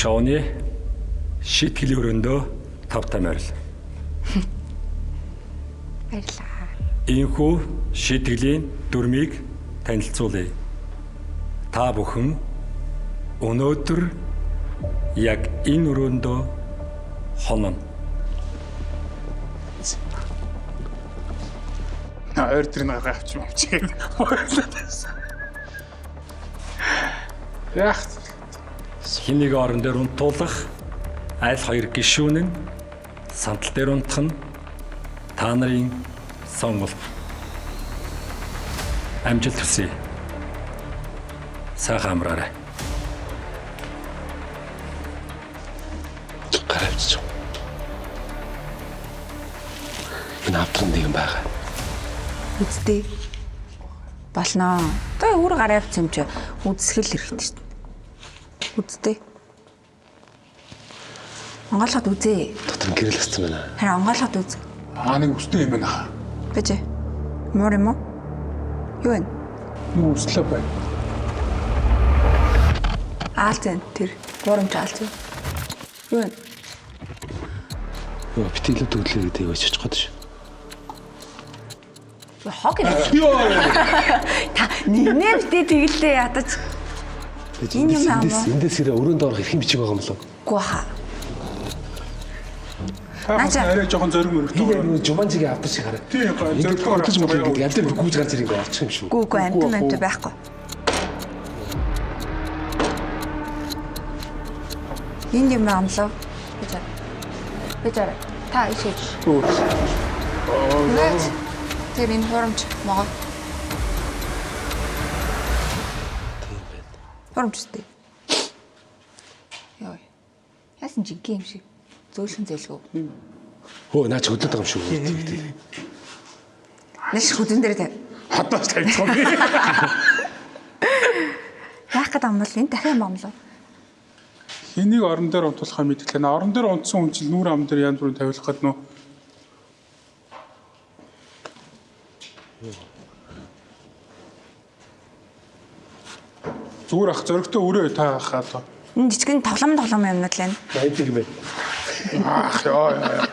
шоуны шийтгэлийн өрөөндөө тавтай морил. Баярлалаа. Ийхүү шийтгэлийн дүрмийг танилцуулъя. Та бүхэн өнөөдөр яг энэ өрөөндөө хононо. Ойр тэр нэг авч юм чи. Яах. Хинийг орон дээр унтуулах аль хоёр гишүүн нь сандал дээр унтах нь та нарын сонголт. Амжилт хүсье. Сайхан амраарай. Гаравч. Энэ автсан нэг юм байгаа. Үздэй. Болно. Одоо өөр гараа авчих юм чи үзсгэл хэрэгтэй шүү дээ. Үздэй. Онголоход үзээ. Дотор нь гэрэл ассан байна. Харин онголоход үз. Нэг өстэй юм байна. Бэж. Мөр юм уу? Юу вэ? Юу өслөө бай. Аалзэн тэр гурамч аалзэн. Юу вэ? Битэлээ төглөө гэдэг явж очих гээд шүү. Хог юм. Та нэрнээ битээ тэгэлдээ ядаж. Энэ юм аа. Эндээс ирээ өрөөнд орох эрхэм бичиг байгаа юм болов. Гү хаа. Наача арай жоохон зориг мөрөгтэй. Энэ жуманжигийн авдаг шиг хараа. Тийм зориг орж мөрөг гэдэг ялдаа бүр гүйж гарч ирэх орчих юм шүү. Гү амт байхгүй. Энэ юм амлаа. Бэж. Та ишиж. Тэр энэ хоромч могоо. Тийм байна. Хоромчтэй. Яа. Яасан жинхэнэ юм шиг. Зөөлхөн зөөлгөө. Хөө наач хөдлөд байгаа юм шүү. Тийм. Нэш хүзэн дээр тавь. Хатнаас тавьчихсан. Яах гэдэг юм бол энэ дахин юм амлаа. Энийг орон дээр унтуулахаа мэдгэлээ. Орон дээр унтсан хүн чинь нүүр ам дээр янз бүрийн тавилах гээд нөө. Зүгээр ах зөрөгтэй өрөө та хаа тоо. Энэ жижигэн тоглоом юмнууд л байна. Баяд юм байна. Ах яа.